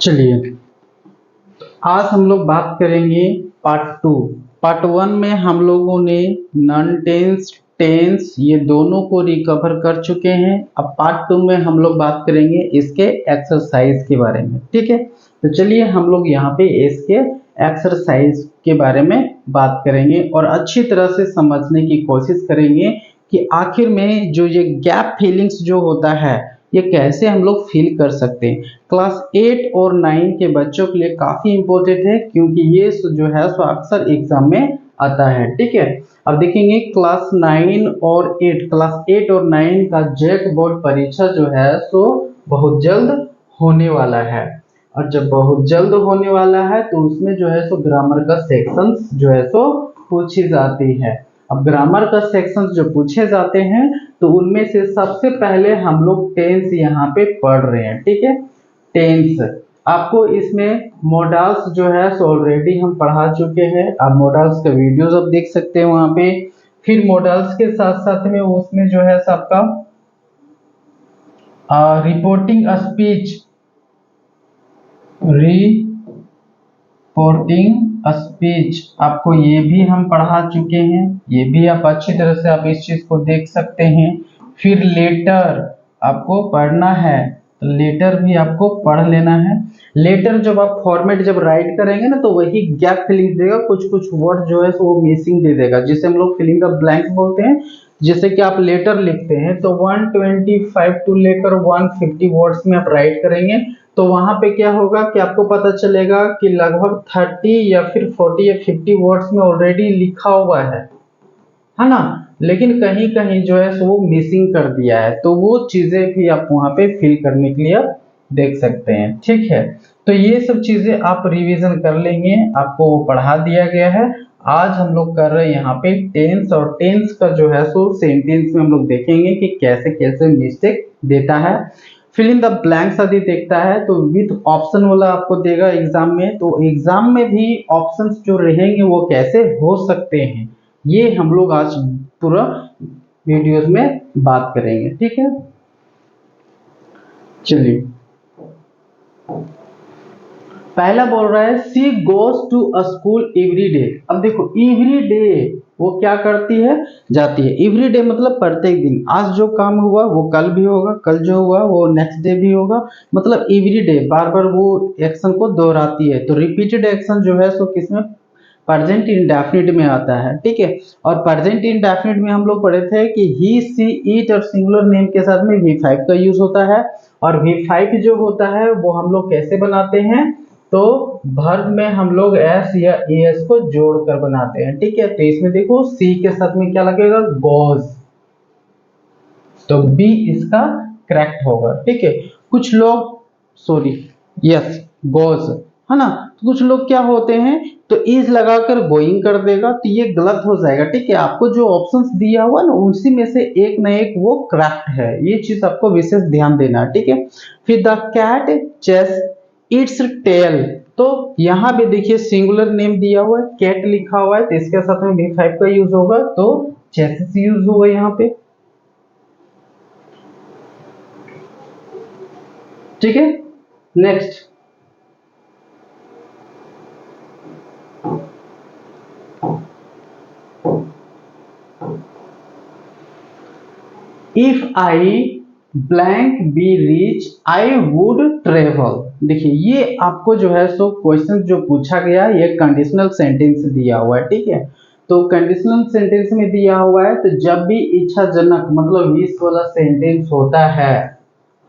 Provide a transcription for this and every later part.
चलिए आज हम लोग बात करेंगे पार्ट टू। पार्ट वन में हम लोगों ने नॉन टेंस टेंस ये दोनों को रिकवर कर चुके हैं। अब पार्ट टू में हम लोग बात करेंगे इसके एक्सरसाइज के बारे में। ठीक है, तो चलिए हम लोग यहाँ पे इसके एक्सरसाइज के बारे में बात करेंगे और अच्छी तरह से समझने की कोशिश करेंगे कि आखिर में जो ये गैप फीलिंग्स जो होता है ये कैसे हम लोग फील कर सकते हैं। क्लास 8 और 9 के बच्चों के लिए काफ़ी इम्पोर्टेंट है क्योंकि ये जो है सो अक्सर एग्जाम में आता है। ठीक है, अब देखेंगे क्लास 9 और 8 का जेक बोर्ड परीक्षा जो है सो बहुत जल्द होने वाला है और जब बहुत जल्द होने वाला है तो उसमें जो है सो ग्रामर का सेक्शन जो है सो पूछी जाती है। अब ग्रामर का सेक्शन जो पूछे जाते हैं तो उनमें से सबसे पहले हम लोग टेंस यहाँ पे पढ़ रहे हैं। ठीक है, टेंस आपको इसमें मॉडल्स जो है सो ऑलरेडी हम पढ़ा चुके हैं। आप मॉडल्स का वीडियोस आप देख सकते हैं वहां पे। फिर मॉडल्स के साथ साथ में उसमें जो है सबका रिपोर्टिंग स्पीच आपको ये भी हम पढ़ा चुके हैं। ये भी आप अच्छी तरह से आप इस चीज को देख सकते हैं। फिर लेटर आपको पढ़ना है, तो लेटर भी आपको पढ़ लेना है। लेटर जब आप फॉर्मेट जब राइट करेंगे ना तो वही गैप फिलिंग देगा, कुछ कुछ वर्ड जो है वो मिसिंग दे देगा, जिसे हम लोग फिलिंग द ब्लैंक्स बोलते हैं। जैसे कि आप लेटर लिखते हैं तो 125 टू लेकर 150 वर्ड्स में आप राइट करेंगे तो वहां पे क्या होगा कि आपको पता चलेगा कि लगभग 30 या फिर 40 या 50 वर्ड्स में ऑलरेडी लिखा हुआ है ना, लेकिन कहीं कहीं जो है सो वो मिसिंग कर दिया है, तो वो चीजें भी आप वहां पे फिल करने के लिए आप देख सकते हैं। ठीक है, तो ये सब चीजें आप रिवीजन कर लेंगे, आपको वो पढ़ा दिया गया है। आज हम लोग कर रहे हैं यहाँ पे टेंस, और टेंस का जो है सो सेंटेंस में हम लोग देखेंगे कि कैसे कैसे मिस्टेक देता है। फिल इन द ब्लैंक्स आदि देखता है तो विथ ऑप्शन वाला आपको देगा एग्जाम में, तो एग्जाम में भी ऑप्शंस जो रहेंगे वो कैसे हो सकते हैं ये हम लोग आज पूरा वीडियोस में बात करेंगे। ठीक है, चलिए पहला बोल रहा है she goes to a school every day. अब देखो एवरी डे वो क्या करती है, जाती है। एवरी डे मतलब प्रत्येक दिन, आज जो काम हुआ वो कल भी होगा, कल जो हुआ वो नेक्स्ट डे भी होगा, मतलब एवरी डे बार बार वो एक्शन को दोहराती है। तो रिपीटेड एक्शन जो है सो किसमें, प्रेजेंट इंडेफिनिट में आता है। ठीक है, और प्रेजेंट इंडेफिनिट में हम लोग पढ़े थे कि ही सी इट और सिंगुलर नेम के साथ में V5 का यूज होता है, और V5 जो होता है वो हम लोग कैसे बनाते हैं, तो वर्ब में हम लोग एस या एस को जोड़कर बनाते हैं। ठीक है, तो इसमें देखो सी के साथ में क्या लगेगा, गोज, तो बी इसका करेक्ट होगा। ठीक है, कुछ लोग यस गोज है ना, तो कुछ लोग क्या होते हैं तो इज लगाकर गोइंग कर देगा, तो ये गलत हो जाएगा। ठीक है, आपको जो ऑप्शंस दिया हुआ ना उसी में से एक न एक वो करेक्ट है, ये चीज आपको विशेष ध्यान देना है। ठीक है, फिर the cat chase its tail, तो यहाँ पे देखिए सिंगुलर नेम दिया हुआ है, कैट लिखा हुआ है, तो इसके साथ में V5 का यूज होगा, तो चेसेस यूज होगा यहाँ पे। ठीक है, next if I blank be rich I would travel. देखिए ये आपको जो है सो क्वेश्चन जो पूछा गया ये कंडीशनल सेंटेंस दिया हुआ है। ठीक है, तो कंडीशनल सेंटेंस में दिया हुआ है, तो जब भी इच्छाजनक मतलब विश वाला सेंटेंस होता है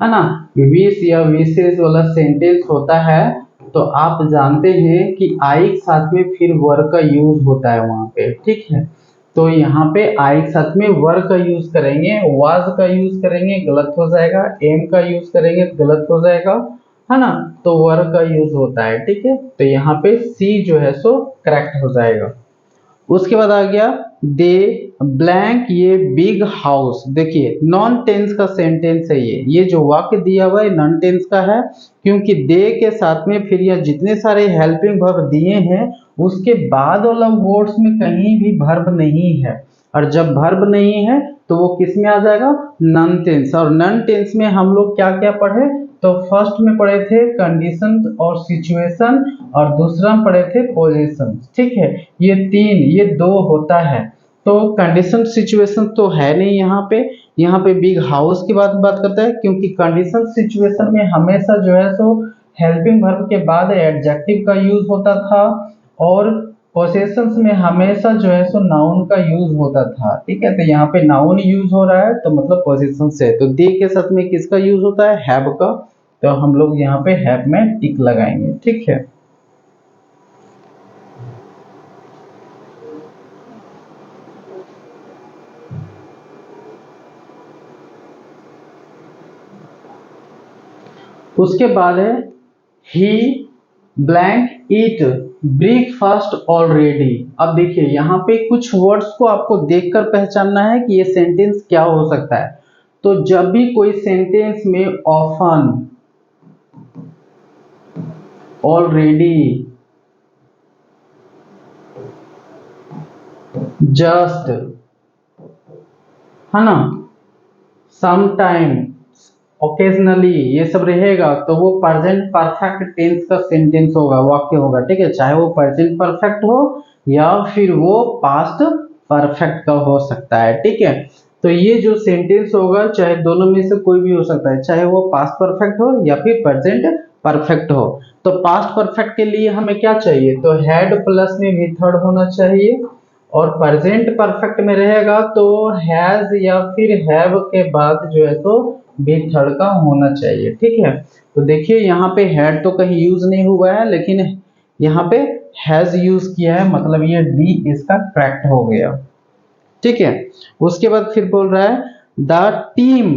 ना, विश या विशेष वाला सेंटेंस होता है, तो आप जानते हैं कि आई के साथ में फिर वर्ब का यूज होता है वहां पे। ठीक है, तो यहाँ पे आई के साथ में वर्ब का यूज करेंगे, वाज का यूज करेंगे गलत हो जाएगा, एम का यूज करेंगे गलत हो जाएगा, है ना, तो वर्ब का यूज होता है। ठीक है, तो यहाँ पे सी जो है सो करेक्ट हो जाएगा। उसके बाद आ गया दे ब्लैंक ये बिग हाउस। देखिए नॉन टेंस का सेंटेंस है ये जो वाक्य दिया हुआ है नॉन टेंस का है, क्योंकि दे के साथ में फिर यह जितने सारे हेल्पिंग वर्ब दिए हैं उसके बाद वाला वर्ड्स में कहीं भी वर्ब नहीं है, और जब वर्ब नहीं है तो वो किस में आ जाएगा, नॉन टेंस। और नॉन टेंस में हम लोग क्या क्या पढ़े, तो फर्स्ट में पढ़े थे कंडीशन और सिचुएशन, और दूसरा में पढ़े थे पोजीशन। ठीक है, ये तीन, ये दो होता है। तो कंडीशन सिचुएशन तो है नहीं यहाँ पे बिग हाउस की बात करता है, क्योंकि कंडीशन सिचुएशन में हमेशा जो है सो हेल्पिंग वर्ब के बाद एडजेक्टिव का यूज होता था, और पोसेशंस में हमेशा जो है सो नाउन का यूज होता था। ठीक है, तो यहाँ पे नाउन यूज हो रहा है तो मतलब पोसेशन से, तो दे के साथ में किसका यूज होता है, हैव का। तो हम लोग यहाँ पे हैव में टिक लगाएंगे। ठीक है, उसके बाद है he blank eat breakfast already. अब देखिए यहाँ पे कुछ वर्ड्स को आपको देखकर पहचानना है कि ये सेंटेंस क्या हो सकता है। तो जब भी कोई सेंटेंस में ऑफन, ऑलरेडी, जस्ट, है ना, समटाइम, ओकेजनली, ये सब रहेगा तो वो प्रेजेंट परफेक्ट टेंस का सेंटेंस होगा, वाक्य होगा। ठीक है, चाहे वो प्रेजेंट परफेक्ट हो या फिर वो पास्ट परफेक्ट का हो सकता है। ठीक है, तो ये जो सेंटेंस होगा चाहे दोनों में से कोई भी हो सकता है, चाहे वो पास्ट परफेक्ट हो या फिर प्रेजेंट परफेक्ट हो। तो पास्ट परफेक्ट के लिए हमें क्या चाहिए, तो हैड प्लस में भी थर्ड होना चाहिए, और प्रेजेंट परफेक्ट में रहेगा तो हैज या फिर हैव के बाद जो है तो भी थर्ड का होना चाहिए। ठीक है, तो देखिए यहाँ पे हैड तो कहीं यूज नहीं हुआ है, लेकिन यहाँ पे हैज यूज किया है, मतलब ये डी इसका करेक्ट हो गया। ठीक है, उसके बाद फिर बोल रहा है the team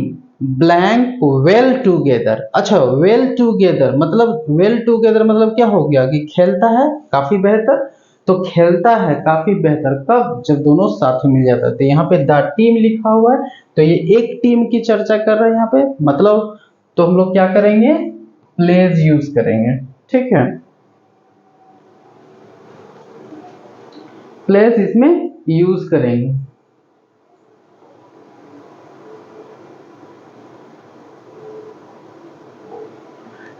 blank well together. अच्छा, वेल टूगेदर मतलब क्या हो गया कि खेलता है काफी बेहतर। तो खेलता है काफी बेहतर कब, जब दोनों साथ में मिल जाता है। तो यहाँ पे द टीम लिखा हुआ है तो ये एक टीम की चर्चा कर रहा है यहाँ पे, मतलब तो हम लोग क्या करेंगे, प्लेज यूज करेंगे। ठीक है, प्लेज इसमें यूज करेंगे।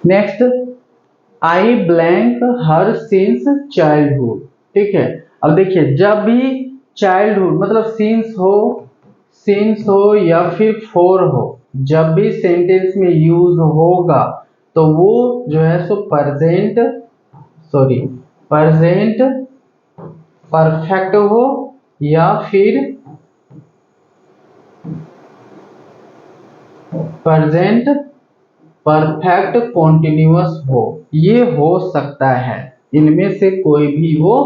नेक्स्ट, आई ब्लैंक हर सिंस चाइल्डहुड। ठीक है, अब देखिए जब भी चाइल्डहुड मतलब सिंस हो या फिर फोर हो, जब भी सेंटेंस में यूज होगा तो वो जो है सो प्रेजेंट परफेक्ट हो या फिर प्रेजेंट परफेक्ट कॉन्टिन्यूअस हो, ये हो सकता है, इनमें से कोई भी वो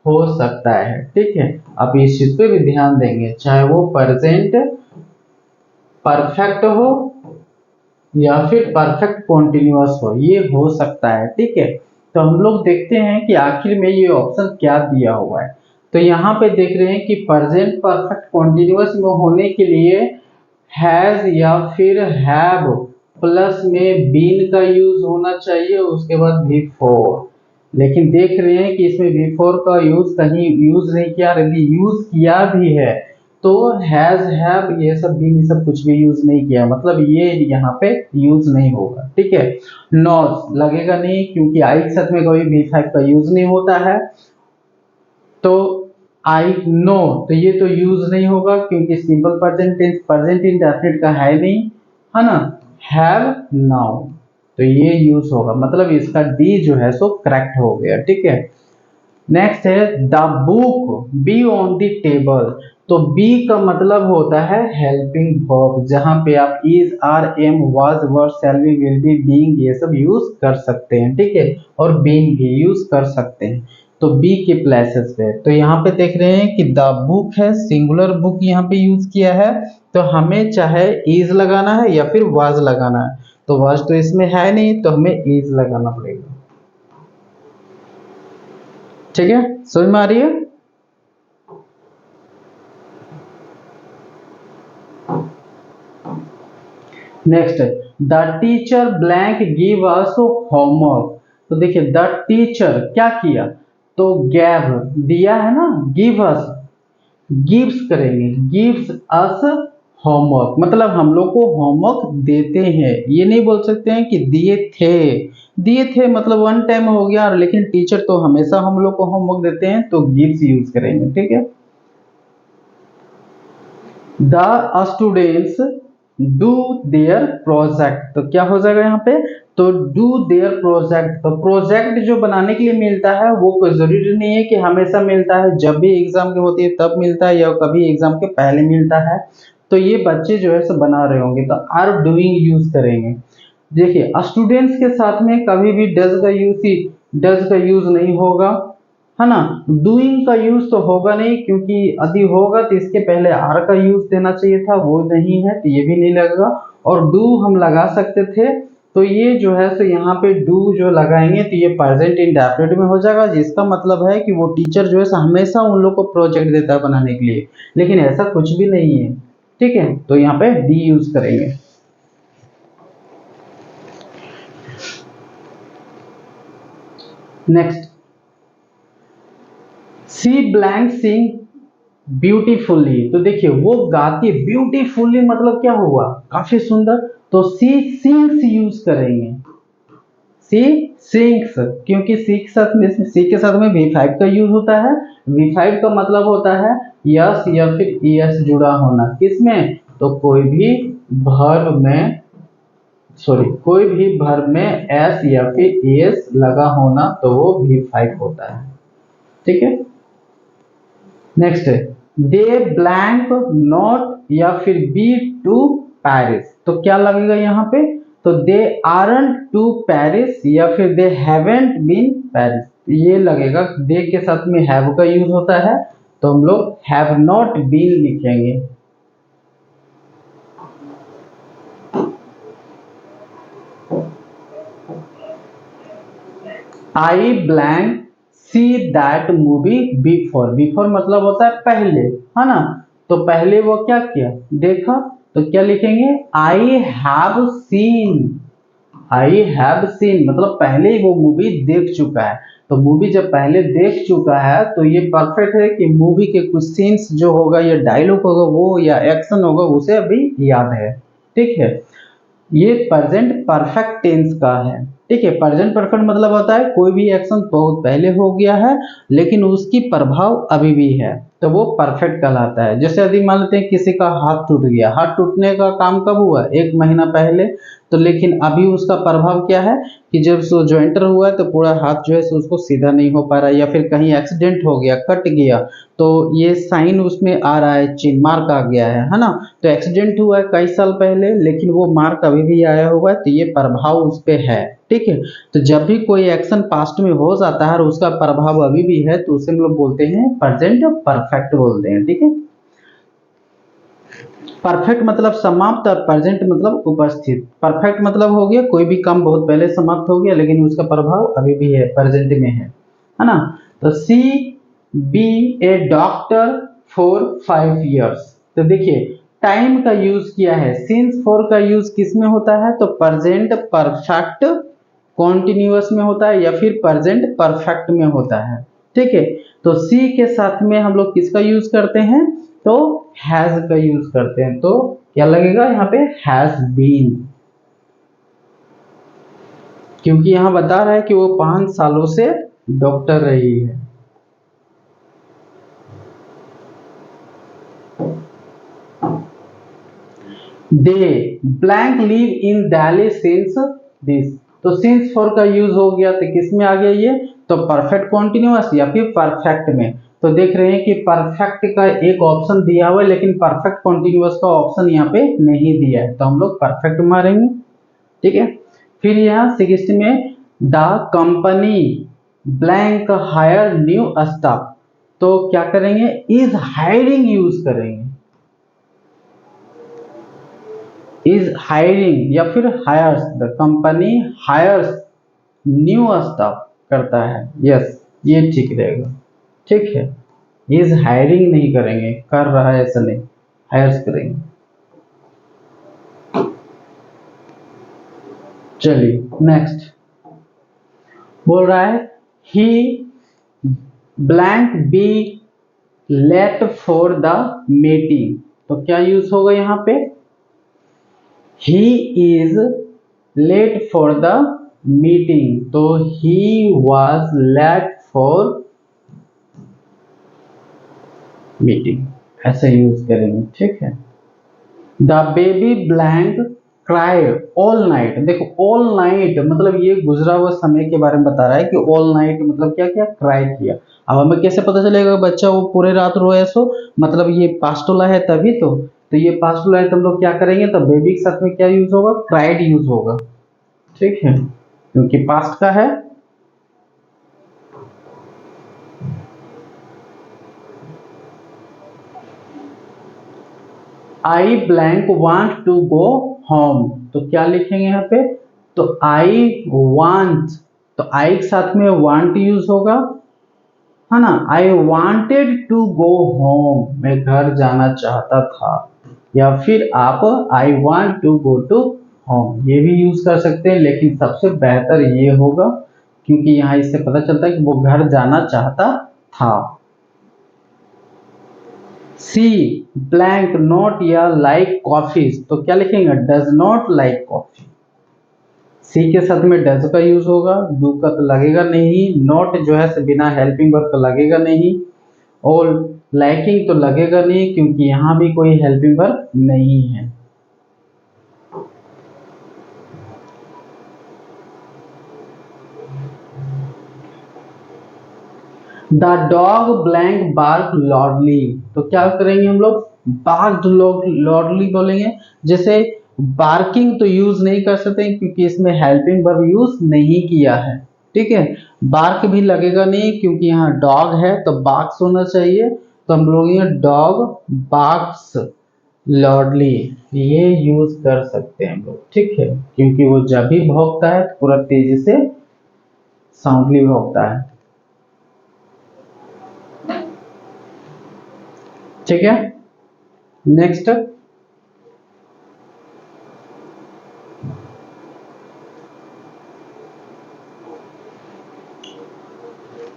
हो सकता है। ठीक है, आप इस चीज पे भी ध्यान देंगे, चाहे वो प्रेजेंट परफेक्ट हो या फिर परफेक्ट कॉन्टिन्यूअस हो, ये हो सकता है। ठीक है, तो हम लोग देखते हैं कि आखिर में ये ऑप्शन क्या दिया हुआ है। तो यहाँ पे देख रहे हैं कि प्रेजेंट परफेक्ट कॉन्टिन्यूअस में होने के लिए हैज या फिर हैव प्लस में बीन का यूज होना चाहिए, उसके बाद बिफोर। लेकिन देख रहे हैं कि इसमें बिफोर का यूज कहीं यूज नहीं किया, यदि यूज किया भी है तो हैज, हैव, ये सब बीन, ये सब कुछ भी यूज नहीं किया, मतलब ये यहाँ पे यूज नहीं होगा। ठीक है, नॉस लगेगा नहीं क्योंकि आई के साथ में कोई बी फाइव का यूज नहीं होता है। तो आई नो, तो ये तो यूज नहीं होगा क्योंकि simple present tense present indefinite का है नहीं, है ना। हैव नाउ, तो ये यूज होगा, मतलब इसका डी जो है सो करेक्ट हो गया। ठीक है, नेक्स्ट है the book be on the table. तो बी का मतलब होता है हेल्पिंग वर्ब, जहां पे आप is, are, am, was, were, shall be, will be, being ये सब यूज कर सकते हैं। ठीक है, और बीइंग भी यूज कर सकते हैं, तो बी के प्लेसेस पे। तो यहाँ पे देख रहे हैं कि द बुक है, सिंगुलर बुक यहाँ पे यूज किया है, तो हमें चाहे इज लगाना है या फिर वाज लगाना है। तो वाज तो इसमें है नहीं तो हमें इज लगाना पड़ेगा। ठीक है, समझ में आ रही है। Next, the teacher blank give us homework. तो देखिए द टीचर क्या किया, तो गैव दिया है ना, गिव अस, गिव्स करेंगे, गिव्स अस होमवर्क, मतलब हम लोग को होमवर्क देते हैं, ये नहीं बोल सकते हैं कि दिए थे। दिए थे मतलब वन टाइम हो गया, लेकिन टीचर तो हमेशा हम लोग को होमवर्क देते हैं, तो गिव्स यूज करेंगे। ठीक है, the students do their project, तो क्या हो जाएगा यहाँ पे, तो डू देयर प्रोजेक्ट। तो प्रोजेक्ट जो बनाने के लिए मिलता है वो कोई जरूरी नहीं है कि हमेशा मिलता है, जब भी एग्जाम की होती है तब मिलता है, या कभी एग्जाम के पहले मिलता है। तो ये बच्चे जो है सो बना रहे होंगे, तो आर डूइंग यूज करेंगे। देखिए स्टूडेंट्स के साथ में कभी भी डज का यूज नहीं होगा, है ना। डूइंग का यूज तो होगा नहीं, क्योंकि यदि होगा तो इसके पहले आर का यूज देना चाहिए था, वो नहीं है तो ये भी नहीं लगेगा। और डू हम लगा सकते थे, तो ये जो है सो यहाँ पे डू जो लगाएंगे तो ये प्रेजेंट इंडेफिनिट में हो जाएगा, जिसका मतलब है कि वो टीचर जो है सो हमेशा उन लोग को प्रोजेक्ट देता है बनाने के लिए, लेकिन ऐसा कुछ भी नहीं है। ठीक है, तो यहाँ पे डी यूज करेंगे। नेक्स्ट, सी ब्लैंक सिंग ब्यूटीफुली, तो देखिए वो गाती है, ब्यूटीफुली मतलब क्या हुआ, काफी सुंदर, तो सी सिंग्स यूज करेंगे। सी सिंग्स, क्योंकि सी के साथ में V5 का यूज होता है। V5 का मतलब होता है यस या फिर एस जुड़ा होना, किसमें, तो कोई भी वर्ब में, कोई भी वर्ब में एस या फिर एस लगा होना, तो वो V5 होता है। ठीक है, नेक्स्ट है दे ब्लैंक नॉट या फिर बी टू पेरिस, तो क्या लगेगा यहाँ पे, तो दे आरंट टू पेरिस या फिर दे हैवेंट बीन पेरिस, ये लगेगा। दे के साथ में हैव का यूज होता है, तो हम लोग हैव नॉट बीन लिखेंगे। आई blank see that movie before, before मतलब होता है पहले, है ना। तो पहले वो क्या किया, देखा, तो क्या लिखेंगे, I have seen. I have seen मतलब पहले ही वो मूवी देख चुका है, तो मूवी जब पहले देख चुका है तो ये परफेक्ट है कि मूवी के कुछ सीन्स जो होगा या डायलॉग होगा वो या एक्शन होगा उसे अभी याद है। ठीक है, ये प्रेजेंट परफेक्ट टेंस का है। ठीक है, प्रेजेंट परफेक्ट मतलब होता है कोई भी एक्शन बहुत पहले हो गया है लेकिन उसकी प्रभाव अभी भी है, तो वो परफेक्ट कहलाता है। जैसे यदि मान लेते हैं किसी का हाथ टूट गया, हाथ टूटने का काम कब हुआ, 1 महीना पहले, तो लेकिन अभी उसका प्रभाव क्या है कि जब सो ज्वाइंटर हुआ है तो पूरा हाथ जो है सो उसको सीधा नहीं हो पा रहा है, या फिर कहीं एक्सीडेंट हो गया, कट गया, तो ये साइन उसमें आ रहा है, चिन्ह मार्क आ गया है ना। तो एक्सीडेंट हुआ है कई साल पहले लेकिन वो मार्क अभी भी आया हुआ है, तो ये प्रभाव उस पे है। ठीक है, तो जब भी कोई एक्शन पास्ट में हो जाता है और उसका प्रभाव अभी भी है तो उसे हम लोग बोलते हैं प्रेजेंट परफेक्ट बोलते हैं। ठीक है, परफेक्ट मतलब समाप्त और प्रेजेंट मतलब उपस्थित। परफेक्ट मतलब हो गया कोई भी काम बहुत पहले समाप्त हो गया लेकिन उसका प्रभाव अभी भी है, प्रेजेंट में है ना। तो she be a doctor for 5 years, तो देखिए टाइम का यूज किया है, सिंस फॉर का यूज किस में होता है, तो प्रेजेंट परफेक्ट कॉन्टिन्यूअस में होता है या फिर प्रेजेंट परफेक्ट में होता है। ठीक है, तो सी के साथ में हम लोग किसका यूज करते हैं, तो हैज का यूज करते हैं, तो क्या लगेगा यहाँ पे, हैज बीन, क्योंकि यहाँ बता रहा है कि वो 5 सालों से डॉक्टर रही है। They blank live in Delhi since this, तो सिंस फॉर का यूज हो गया तो किस में आ गया ये, तो परफेक्ट कॉन्टिन्यूअस या फिर परफेक्ट में। तो देख रहे हैं कि परफेक्ट का एक ऑप्शन दिया हुआ है लेकिन परफेक्ट कॉन्टिन्यूअस का ऑप्शन यहाँ पे नहीं दिया है, तो हम लोग परफेक्ट मारेंगे। ठीक है, फिर यहाँ 60 में the company blank hire new staff, तो क्या करेंगे, इज हायरिंग यूज करेंगे, इज हायरिंग या फिर hires, the company hires new staff करता है, यस ये ठीक रहेगा। ठीक है, इज हायरिंग नहीं करेंगे, कर रहा है ऐसा नहीं, हायर्स करेंगे। चलिए नेक्स्ट बोल रहा है he blank be late for the meeting, तो क्या यूज होगा यहाँ पे, he is late for the meeting, तो he was late for meeting, ऐसे यूज करेंगे। ठीक है। The baby blank cried all night, देखो ऑल नाइट मतलब ये गुजरा हुआ समय के बारे में बता रहा है कि ऑल नाइट मतलब क्या किया, क्राई किया। अब हमें कैसे पता चलेगा बच्चा वो पूरे रात रोए, सो मतलब ये पास्टोला है तभी तो ये पास्टोला है तो हम लोग क्या करेंगे, तो बेबी के साथ में क्या यूज होगा, क्राइड यूज होगा। ठीक है, क्योंकि पास्ट का है। I blank want to go home, तो क्या लिखेंगे यहाँ पे, तो आई वांट, तो आई के साथ में वांट यूज होगा, है ना। I wanted to go home, मैं घर जाना चाहता था। या फिर आप I want to go to home, ये भी यूज कर सकते हैं, लेकिन सबसे बेहतर ये होगा क्योंकि यहाँ इससे पता चलता है कि वो घर जाना चाहता था। सी ब्लैंक नॉट या लाइक कॉफीज, तो क्या लिखेंगे, डज नॉट लाइक कॉफी। सी के साथ में डज का यूज होगा, डू का तो लगेगा नहीं, नॉट जो है बिना हेल्पिंग वर्ब का लगेगा नहीं, और लाइकिंग तो लगेगा नहीं क्योंकि यहाँ भी कोई हेल्पिंग वर्ब नहीं है। द डॉग ब्लैंक बार्क लॉर्डली, तो क्या करेंगे हम लोग, बार्क लॉर्डली बोलेंगे। जैसे बार्किंग तो यूज नहीं कर सकते क्योंकि इसमें हेल्पिंग वर्ब यूज नहीं किया है। ठीक है, बार्क भी लगेगा नहीं क्योंकि यहाँ डॉग है तो बार्क्स होना चाहिए, तो हम लोग ये डॉग बार्क्स लॉर्डली ये यूज कर सकते हैं हम लोग। ठीक है, क्योंकि वो जब भी भौंकता है तो पूरा तेजी से साउंडली भौंकता है। ठीक है, next.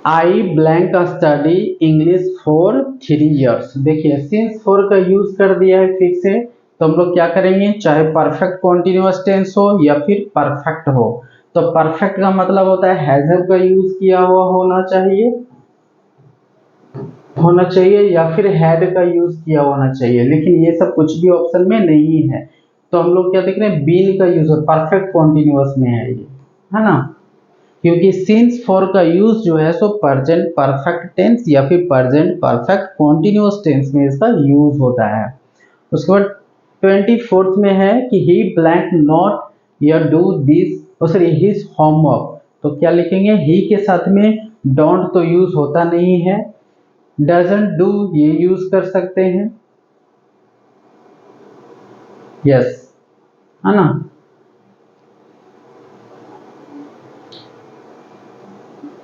I blank study English for 3 years, देखिए सिंस फॉर का यूज कर दिया है फिर से, तो हम लोग क्या करेंगे, चाहे परफेक्ट कॉन्टिन्यूअस टेंस हो या फिर परफेक्ट हो, तो परफेक्ट का मतलब होता है हैज हैव का यूज किया हुआ होना चाहिए या फिर हैड का यूज किया होना चाहिए, लेकिन ये सब कुछ भी ऑप्शन में नहीं है। तो हम लोग क्या देख रहे हैं, बीन का यूज है, परफेक्ट कॉन्टिन्यूअस में है ये, है ना। क्योंकि सिंस फॉर का यूज जो है सो प्रेजेंट परफेक्ट टेंस या फिर प्रेजेंट परफेक्ट कॉन्टिन्यूअस टेंस में इसका यूज होता है। उसके बाद 24th में है कि ही ब्लैंक नॉट या do this sorry his homework, तो क्या लिखेंगे, ही के साथ में डोंट तो यूज होता नहीं है, डजंट डू ये यूज कर सकते हैं, यस, है ना।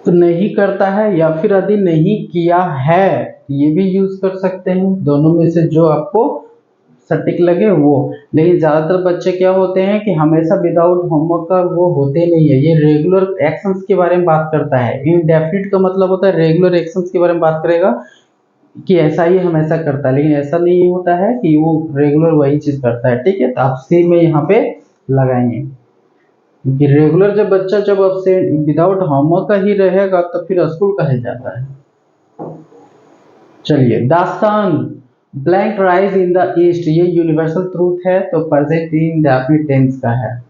तो नहीं करता है या फिर यदि नहीं किया है ये भी यूज कर सकते हैं, दोनों में से जो आपको सटीक लगे वो। लेकिन ज्यादातर बच्चे क्या होते हैं कि हमेशा विदाउट होमवर्क का वो होते नहीं है, ये रेगुलर एक्शंस के बारे में बात करता है। इनडेफिनिट का मतलब होता है रेगुलर एक्शंस के बारे में बात करेगा कि ऐसा ही हमेशा करता है, लेकिन ऐसा नहीं होता है कि वो रेगुलर वही चीज करता है। ठीक है, तो आप सी में यहाँ पे लगाएंगे क्योंकि रेगुलर जब बच्चा जब अब्सेंट विदाउट होमवर्क का ही रहेगा तो फिर स्कूल कहे जाता है। चलिए, the sun blank rise in the east, ये यूनिवर्सल ट्रूथ है तो प्रेजेंट इंडेफिनिट टेंस का है।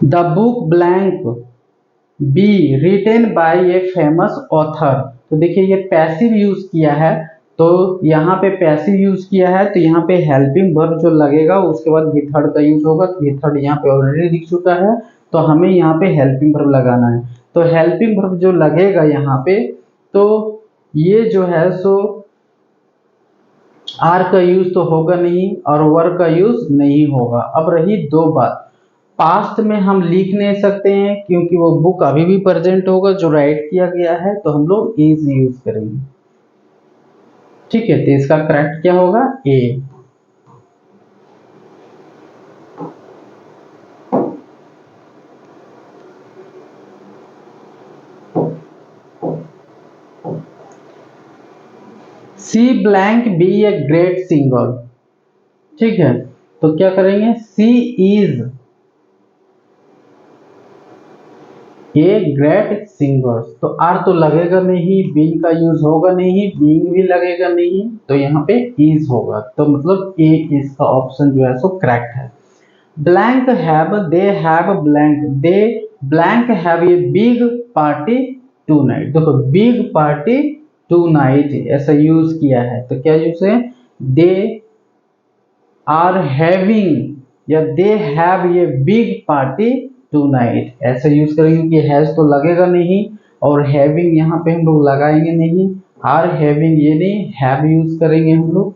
The book blank be written by a famous author, तो देखिए ये पैसिव यूज किया है, तो यहाँ पे पैसिव यूज किया है तो यहाँ पे हेल्पिंग वर्ब जो लगेगा उसके बाद भी थर्ड का यूज होगा, तो भी थर्ड यहाँ पे ऑलरेडी दिख चुका है, तो हमें यहाँ पे हेल्पिंग वर्ब लगाना है। तो हेल्पिंग वर्ब जो लगेगा यहाँ पे, तो ये जो है सो आर का यूज तो होगा नहीं और वर का यूज नहीं होगा। अब रही दो बात, पास्ट में हम लिख नहीं सकते हैं क्योंकि वो बुक अभी भी प्रेजेंट होगा जो राइट किया गया है, तो हम लोग इज यूज करेंगे। ठीक है, तो इसका करेक्ट क्या होगा, A. She blank be a great singer, ठीक है, तो क्या करेंगे, she is a great singer, तो आर तो लगेगा नहीं, बीइंग का यूज होगा नहीं, बीइंग भी लगेगा नहीं, तो यहाँ पे इज होगा, तो मतलब ए इसका ऑप्शन जो है सो करेक्ट है। Blank have, they have blank, they blank have a big party tonight, देखो बिग पार्टी टू नाइट ऐसा यूज किया है, तो क्या यूज है, दे आर हैविंग या they have a big party tonight ऐसा यूज करेंगे, क्योंकि हैज तो लगेगा नहीं और हैविंग यहाँ पे हम लोग लगाएंगे नहीं, आर हैविंग ये नहीं, हैव यूज करेंगे हम लोग,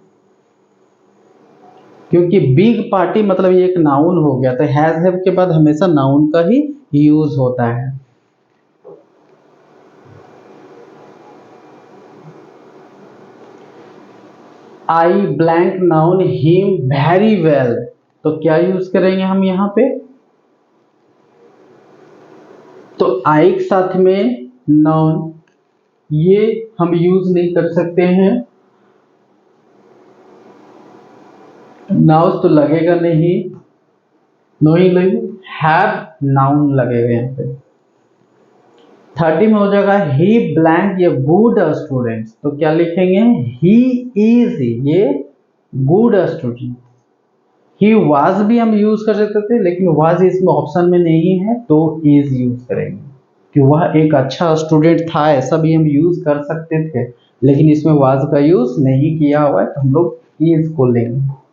क्योंकि बिग पार्टी मतलब ये एक नाउन हो गया, तो हैज हैव के बाद हमेशा नाउन का ही यूज होता है। I blank noun him very well, तो क्या यूज करेंगे हम यहाँ पे, तो आई के साथ में नाउन ये हम यूज नहीं कर सकते हैं, नाउन तो लगेगा नहीं, नहीं लगे, हैव नाउन लगेगा यहाँ पे। 30 में हो जाएगा ही ब्लैंक ये गुड स्टूडेंट, तो क्या लिखेंगे, ही इज ये गुड स्टूडेंट, ही वाज भी हम यूज कर सकते थे लेकिन वाज इसमें ऑप्शन में नहीं है, तो इज यूज करेंगे कि वह एक अच्छा स्टूडेंट था, ऐसा भी हम यूज कर सकते थे, लेकिन इसमें वाज का यूज नहीं किया हुआ है, तो हम लोग इज को लेंगे।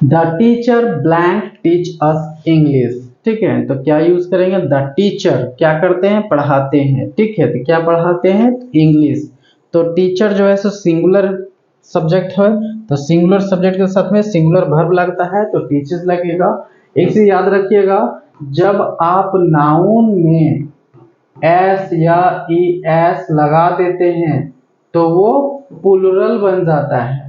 The teacher blank teach us English, ठीक है, तो क्या यूज करेंगे, द टीचर क्या करते हैं, पढ़ाते हैं, ठीक है, तो क्या पढ़ाते हैं, इंग्लिश, तो टीचर जो है सो सिंगुलर सब्जेक्ट है, तो सिंगुलर सब्जेक्ट के साथ में सिंगुलर वर्ब लगता है, तो टीचर्स लगेगा। एक चीज याद रखिएगा, जब आप नाउन में एस या ई एस लगा देते हैं तो वो प्लूरल बन जाता है,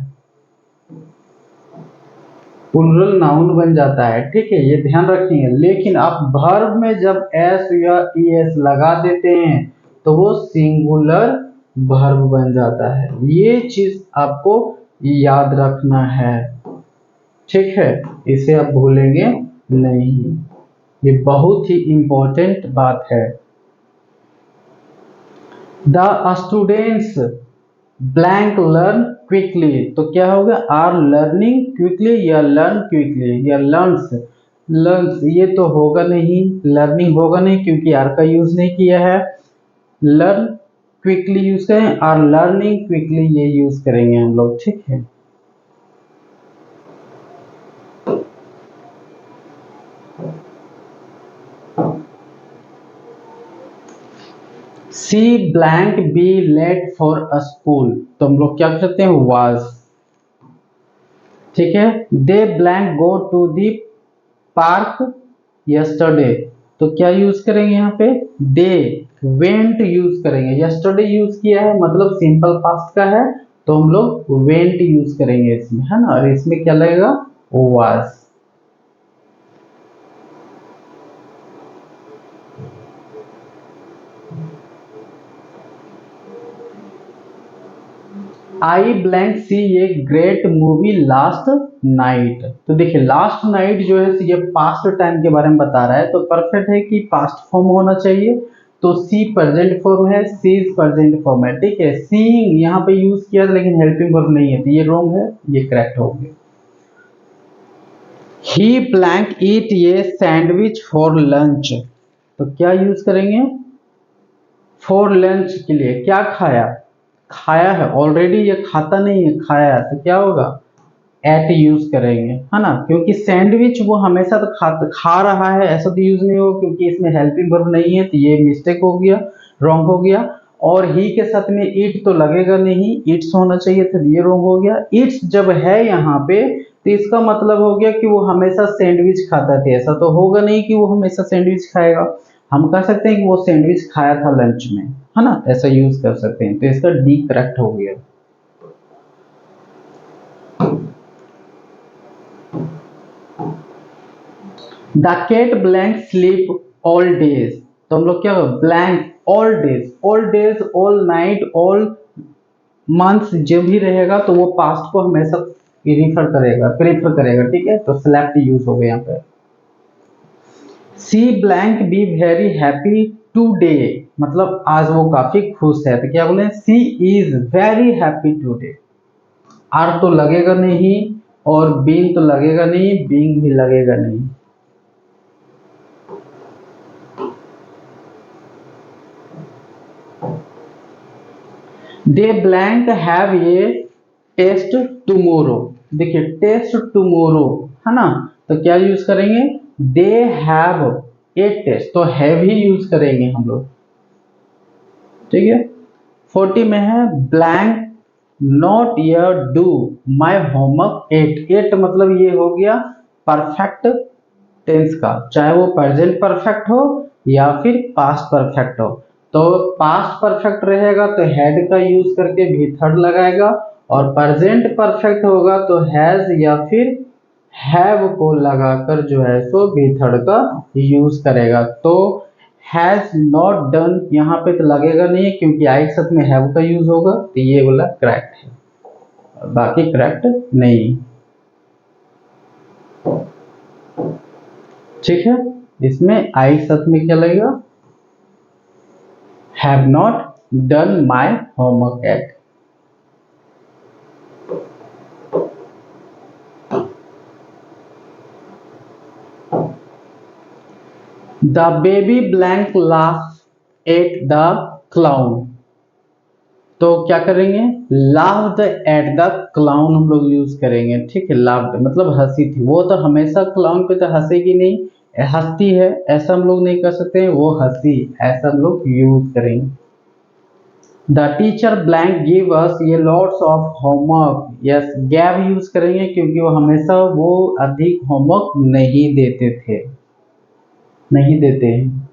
प्लूरल नाउन बन जाता है, ठीक है, ये ध्यान रखिए। लेकिन आप वर्ब में जब एस या ई एस लगा देते हैं तो वो सिंगुलर वर्ब बन जाता है, ये चीज आपको याद रखना है, ठीक है, इसे आप भूलेंगे नहीं, ये बहुत ही इंपॉर्टेंट बात है। The students blank learn quickly, तो क्या होगा, आर लर्निंग क्विकली या लर्न क्विकली या लर्न्स, लर्न्स ये तो होगा नहीं, लर्निंग होगा नहीं क्योंकि आर का यूज नहीं किया है, लर्न क्विकली यूज करें, आर लर्निंग क्विकली ये यूज करेंगे हम लोग, ठीक है। She blank be late for a school, तो हम लोग क्या करते हैं, वाज, ठीक है। They blank go to the park yesterday, तो क्या यूज करेंगे यहाँ पे, दे वेंट यूज करेंगे, यस्टरडे यूज किया है मतलब सिंपल पास्ट का है, तो हम लोग वेंट यूज करेंगे इसमें, है ना, और इसमें क्या लगेगा, वाज। आई ब्लैंक सी ये ग्रेट मूवी लास्ट नाइट, तो देखिए लास्ट नाइट जो है ये पास्ट टाइम के बारे में बता रहा है, तो परफेक्ट है कि पास्ट फॉर्म होना चाहिए, तो सी प्रेजेंट फॉर्म है, सी इज प्रेजेंट फॉर्म है, ठीक है। सीइंग यहाँ पे यूज किया लेकिन हेल्पिंग वर्ब नहीं है, तो ये रॉन्ग है, ये करेक्ट हो गया। ही ब्लैंक ईट ये सैंडविच फॉर लंच, तो क्या यूज करेंगे, फॉर लंच के लिए, क्या खाया, खाया है ऑलरेडी, ये खाता नहीं है, खाया है, तो क्या होगा, एट यूज करेंगे, है ना, क्योंकि सैंडविच वो हमेशा तो खा रहा है ऐसा तो यूज नहीं होगा, क्योंकि इसमें हेल्पिंग वर्ब नहीं है, तो ये मिस्टेक हो गया, रॉन्ग हो गया। और ही के साथ में ईट तो लगेगा नहीं, ईट्स होना चाहिए था, ये रॉन्ग हो गया। ईट्स जब है यहाँ पे तो इसका मतलब हो गया कि वो हमेशा सैंडविच खाता था, ऐसा तो होगा नहीं कि वो हमेशा सैंडविच खाएगा, हम कह सकते हैं कि वो सैंडविच खाया था लंच में, है ना, ऐसा यूज कर सकते हैं, तो इसका डी करेक्ट हो गया। The cat blank sleep all days, तो हम लोग क्या blank all days all night all months जो भी रहेगा तो वो पास्ट को हमेशा प्रेफर करेगा, ठीक है। तो सेलेक्ट यूज हो गया यहाँ पे। She blank be very happy today, मतलब आज वो काफी खुश है, तो क्या बोले she is very happy today. Are तो लगेगा नहीं और बीइंग तो लगेगा नहीं, बीइंग भी लगेगा नहीं। They blank have a test tomorrow, देखिए टेस्ट टुमारो है ना, तो क्या यूज करेंगे दे हैव ए टेस्ट, तो हैव ही यूज करेंगे हम लोग, ठीक है। 40 में है blank not yet do my homework at मतलब ये हो गया परफेक्ट टेंस का, चाहे वो प्रेजेंट परफेक्ट हो या फिर पास्ट परफेक्ट हो। तो पास्ट परफेक्ट रहेगा तो हैड का यूज करके भी थर्ड लगाएगा, और प्रेजेंट परफेक्ट होगा तो हैज या फिर हैव को लगाकर जो है सो भी थर्ड का यूज करेगा। तो हैज नॉट डन यहाँ पे तो लगेगा नहीं क्योंकि आई के साथ में हैव का यूज होगा, तो ये वाला करेक्ट है, बाकी करेक्ट नहीं, ठीक है। इसमें आई के साथ में क्या लगेगा have not done my homework eight. The baby blank laugh at the clown, तो क्या करेंगे लाफ्ड एट द क्लाउन हम लोग यूज करेंगे, ठीक है। लाफ्ड मतलब हंसी थी, वो तो हमेशा क्लाउन पे तो हंसेगी नहीं, हंसती है ऐसा हम लोग नहीं कर सकते, वो हंसी ऐसा हम लोग यूज करेंगे। The teacher blank give us a lots of homework, yes gave use करेंगे क्योंकि वो हमेशा वो अधिक होमवर्क नहीं देते थे, नहीं देते हैं।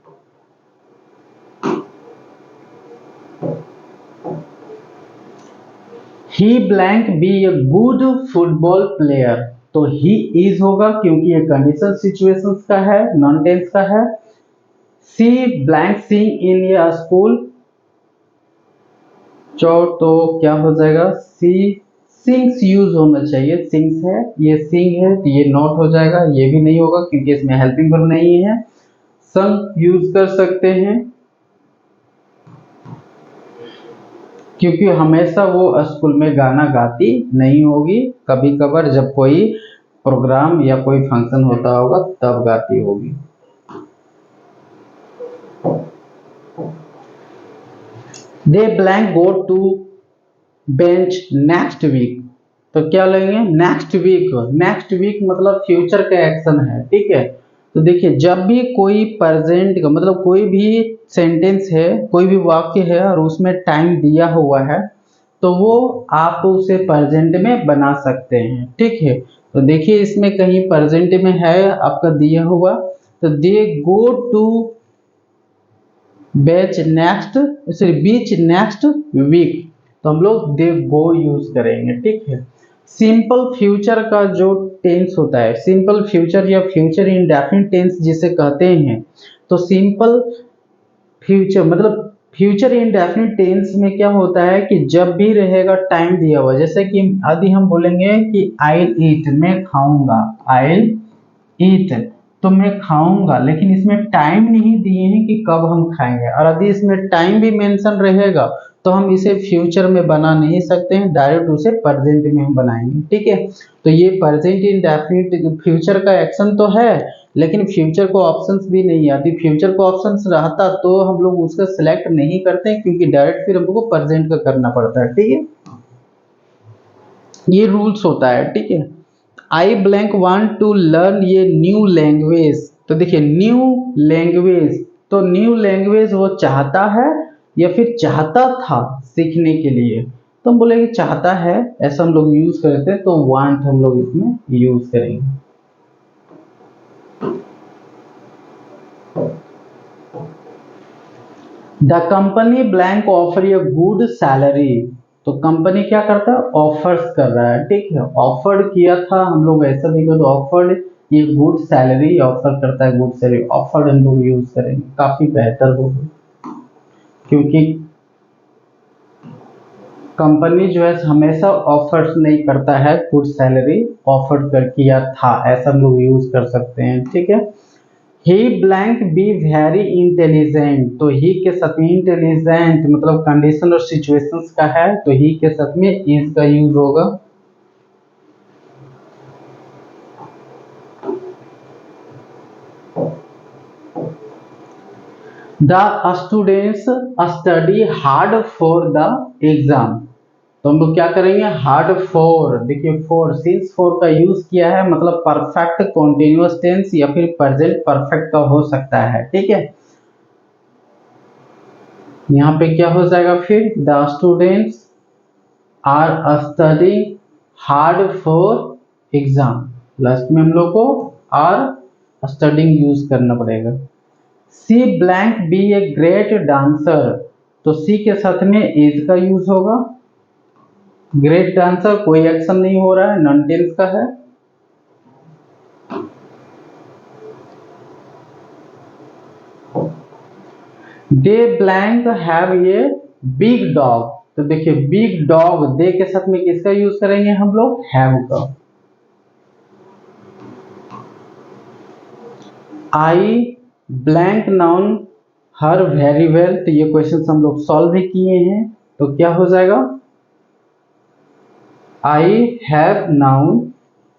He blank be a good football player, तो ही इज होगा क्योंकि ये कंडीशन सिचुएशंस का है, नॉन टेंस का है। She blank Singh in A school, तो क्या हो जाएगा सी सिंग्स यूज होना चाहिए, सिंग्स है, ये सिंग है तो ये नॉट हो जाएगा, ये भी नहीं होगा क्योंकि इसमें हेल्पिंग वर्ब नहीं है। संग यूज कर सकते हैं क्योंकि हमेशा वो स्कूल में गाना गाती नहीं होगी, कभी कभार जब कोई प्रोग्राम या कोई फंक्शन होता होगा तब गाती होगी। They blank go to beach next week, तो क्या लेंगे नेक्स्ट वीक मतलब फ्यूचर का एक्शन है, ठीक है। तो देखिए जब भी कोई प्रेजेंट का मतलब कोई भी सेंटेंस है, कोई भी वाक्य है और उसमें टाइम दिया हुआ है तो वो आप उसे प्रेजेंट में बना सकते हैं, ठीक है। तो देखिए इसमें कहीं प्रेजेंट में है आपका दिया हुआ, तो they go to beach next week, तो हम लोग दे गो यूज करेंगे, ठीक है। सिंपल फ्यूचर का जो टेंस होता है, सिंपल फ्यूचर या फ्यूचर इंडेफिनिट टेंस जिसे कहते हैं, तो सिंपल फ्यूचर मतलब फ्यूचर इंडेफिनिट टेंस में क्या होता है कि जब भी रहेगा टाइम दिया हुआ, जैसे कि यदि हम बोलेंगे कि आई ईट मैं खाऊंगा, आई ईट तो मैं खाऊंगा, लेकिन इसमें टाइम नहीं दिए हैं कि कब हम खाएंगे, और यदि इसमें टाइम भी मेंशन रहेगा तो हम इसे फ्यूचर में बना नहीं सकते हैं, डायरेक्ट उसे प्रेजेंट में हम बनाएंगे, ठीक है। तो ये प्रेजेंट इंडेफिनिट फ्यूचर का एक्शन तो है, लेकिन फ्यूचर को ऑप्शंस भी नहीं आती, फ्यूचर को ऑप्शंस रहता तो हम लोग उसका सिलेक्ट नहीं करते क्योंकि डायरेक्ट फिर हमको प्रेजेंट का करना पड़ता है, ठीक है। ये रूल्स होता है, ठीक है। I blank want to learn ये न्यू लैंग्वेज, तो देखिए न्यू लैंग्वेज, तो न्यू लैंग्वेज वो चाहता है या फिर चाहता था सीखने के लिए, तो हम बोलेंगे चाहता है, ऐसा हम लोग यूज करते हैं, तो वांट हम लोग इसमें यूज करेंगे। The company blank offer a good salary, तो कंपनी क्या करता है ऑफर्स कर रहा है, ठीक है। ऑफर्ड किया था हम लोग ऐसा भी कर ऑफर्ड ये गुड सैलरी ऑफर करता है, गुड सैलरी ऑफर्ड हम लोग यूज करेंगे, काफी बेहतर होगा, क्योंकि कंपनी जो है हमेशा ऑफर्स नहीं करता है, गुड सैलरी ऑफर कर किया था, ऐसा हम लोग यूज कर सकते हैं। ठीक है, he blank be very intelligent, तो ही के साथ में इंटेलिजेंट मतलब कंडीशन और सिचुएशंस का है, तो ही के साथ में इज का यूज होगा। The students study hard for the exam, तो हम लोग क्या करेंगे, हार्ड फॉर, देखिए फॉर सिंस फॉर का यूज किया है, मतलब परफेक्ट कॉन्टिन्यूअस टेंस या फिर प्रेजेंट परफेक्ट का हो सकता है। ठीक है, यहाँ पे क्या हो जाएगा फिर, the students are studying hard for exam, last में हम लोग को आर स्टडिंग यूज करना पड़ेगा। She blank be a great dancer, तो सी के साथ में इज का यूज होगा। ग्रेट डांसर कोई एक्शन नहीं हो रहा है, नॉन टेंस का है। They blank have a big dog, तो देखिए बिग डॉग दे के साथ में किसका यूज करेंगे हम लोग, हैव का। आई blank noun her very well, तो ये क्वेश्चन हम लोग सॉल्व भी किए हैं, तो क्या हो जाएगा, आई हैव नाउन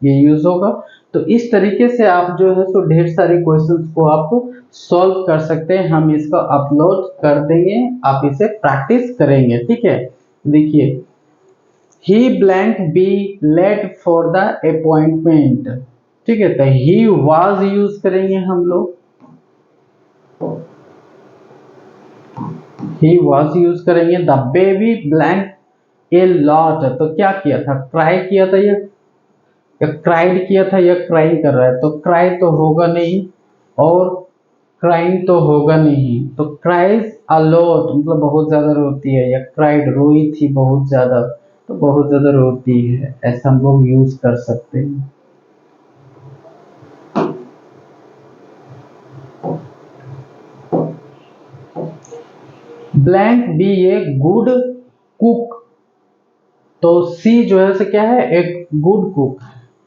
ये यूज होगा। तो इस तरीके से आप जो है सो ढेर सारे क्वेश्चंस को आप सॉल्व कर सकते हैं, हम इसका अपलोड कर देंगे, आप इसे प्रैक्टिस करेंगे। ठीक है, देखिए he blank be late for the appointment, ठीक है, तो ही वाज यूज करेंगे हम लोग, ही वाज यूज करेंगे। The baby blank a lot, तो क्या किया था, क्राई किया था या क्राइड किया था, या क्राइंग कर रहा है, तो क्राई तो होगा नहीं और क्राइंग तो होगा नहीं, तो क्राइज अ लॉट मतलब बहुत ज्यादा रोती है, या क्राइड रोई थी बहुत ज्यादा, तो बहुत ज्यादा रोती है, ऐसा हम लोग यूज कर सकते हैं। Blank be a good cook, तो सी जो है से क्या है, एक गुड कुक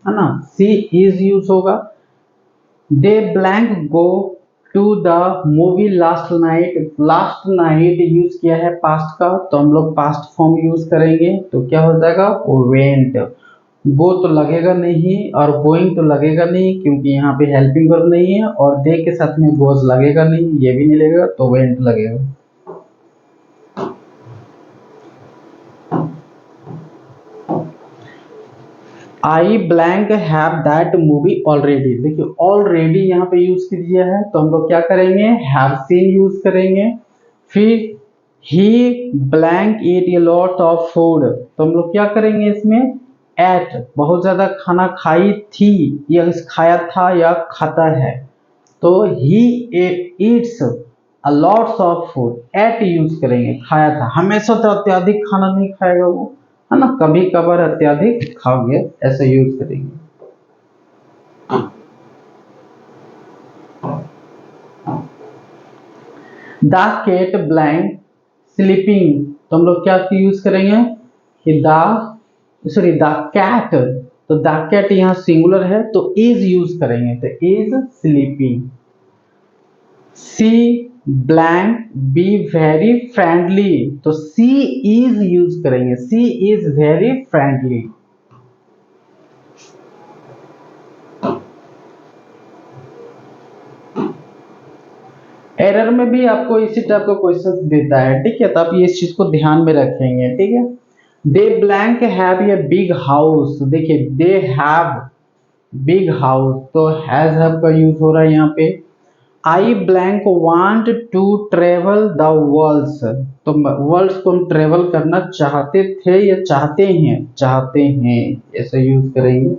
है ना, सी इज यूज होगा। They blank go to the movie last night, last night use किया है पास्ट का, तो हम लोग पास्ट फॉर्म यूज करेंगे, तो क्या हो जाएगा, वेंट। गो तो लगेगा नहीं और गोइंग तो लगेगा नहीं, क्योंकि यहाँ पे हेल्पिंग वर्ब नहीं है, और दे के साथ में गोज लगेगा नहीं, ये भी नहीं लगेगा, तो वेंट लगेगा। आई blank have that movie already, देखिए ऑलरेडी यहाँ पे यूज कर दिया है, तो हम लोग क्या करेंगे, हैव सीन यूज करेंगे। फिर he blank eat a lot of food, तो हम लोग क्या करेंगे इसमें, एट बहुत ज्यादा खाना खाई थी, या खाया था या खाता है, तो he eats a lots of food, ate use करेंगे, खाया था, हमेशा तो अत्यधिक खाना नहीं खाएगा वो, है ना, कभी कभार अत्यधिक खाओगे ऐसा यूज करेंगे। द कैट ब्लैंक स्लीपिंग, तो हम लोग क्या यूज करेंगे कि द कैट, तो द कैट यहाँ सिंगुलर है तो इज यूज करेंगे, तो is sleeping. She blank be very friendly, तो सी इज यूज करेंगे, she is very friendly. Error में भी आपको इसी टाइप का क्वेश्चन देता है, ठीक है, तो आप ये इस चीज को ध्यान में रखेंगे। ठीक है, they blank have a big house, देखिए दे हैव बिग हाउस, तो हैव का यूज हो रहा है यहाँ पे। I blank want to travel the worlds, तो वर्ल्ड्स को हम ट्रेवल करना चाहते थे या चाहते हैं, चाहते हैं, ऐसा यूज करेंगे।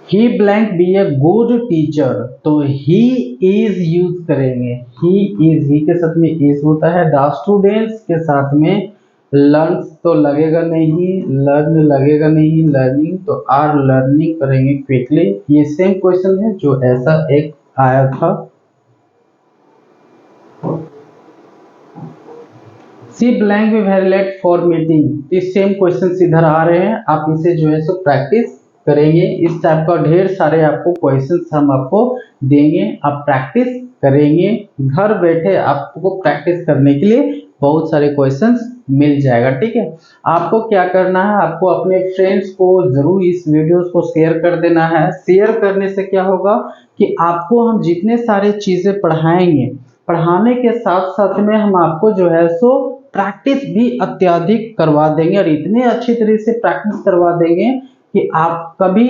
He blank be a good teacher, तो ही इज यूज करेंगे, ही इज, ही के साथ में इज होता है, द स्टूडेंट्स के साथ में लर्न्स तो लगेगा नहीं, लर्न लगेगा नहीं, लर्निंग तो आर लर्निंग करेंगे क्विकली। ये सेम क्वेश्चन है जो ऐसा एक आया था। सी ब्लैंक भी वेरी लेट फॉर मीटिंग। इस सेम क्वेश्चन इधर आ रहे हैं, आप इसे जो है सो प्रैक्टिस करेंगे। इस टाइप का ढेर सारे आपको क्वेश्चंस हम आपको देंगे, आप प्रैक्टिस करेंगे। घर बैठे आपको प्रैक्टिस करने के लिए बहुत सारे क्वेश्चंस मिल जाएगा। ठीक है, आपको क्या करना है, आपको अपने फ्रेंड्स को जरूर इस वीडियोस को शेयर कर देना है। शेयर करने से क्या होगा कि आपको हम जितने सारे चीजें पढ़ाएंगे, पढ़ाने के साथ साथ में हम आपको जो है सो प्रैक्टिस भी अत्यधिक करवा देंगे, और इतने अच्छी तरह से प्रैक्टिस करवा देंगे कि आप कभी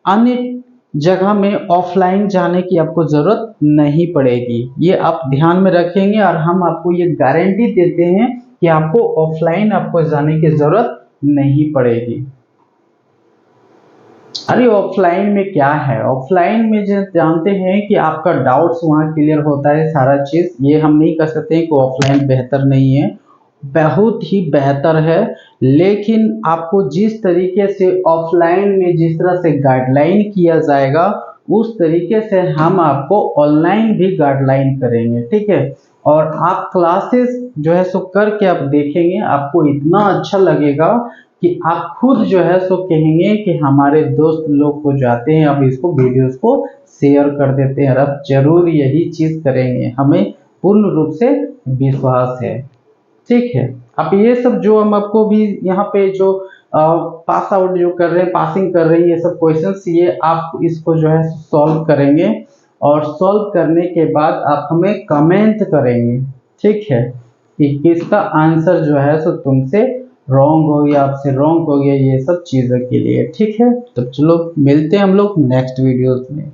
अन्य जगह में ऑफलाइन जाने की आपको जरूरत नहीं पड़ेगी। ये आप ध्यान में रखेंगे, और हम आपको ये गारंटी देते हैं कि आपको ऑफलाइन आपको जाने की जरूरत नहीं पड़ेगी। अरे ऑफलाइन में क्या है, ऑफलाइन में जो जानते हैं कि आपका डाउट्स वहाँ क्लियर होता है सारा चीज। ये हम नहीं कह सकते हैं कि ऑफलाइन बेहतर नहीं है, बहुत ही बेहतर है। लेकिन आपको जिस तरीके से ऑफलाइन में जिस तरह से गाइडलाइन किया जाएगा, उस तरीके से हम आपको ऑनलाइन भी गाइडलाइन करेंगे। ठीक है, और आप क्लासेस जो है सो करके आप देखेंगे, आपको इतना अच्छा लगेगा कि आप खुद जो है सो कहेंगे कि हमारे दोस्त लोग को जाते हैं, अब इसको वीडियोस को शेयर कर देते हैं, अब जरूर यही चीज करेंगे, हमें पूर्ण रूप से विश्वास है। ठीक है, अब ये सब जो हम आपको भी यहाँ पे जो पास आउट जो कर रहे हैं, पासिंग कर रहे हैं, ये सब क्वेश्चंस, ये आप इसको जो है सॉल्व करेंगे, और सॉल्व करने के बाद आप हमें कमेंट करेंगे। ठीक है, कि किसका आंसर जो है सो तुमसे रॉन्ग हो गया, आपसे रॉन्ग हो गया, ये सब चीज़ों के लिए। ठीक है, तो चलो मिलते हैं हम लोग नेक्स्ट वीडियोस में।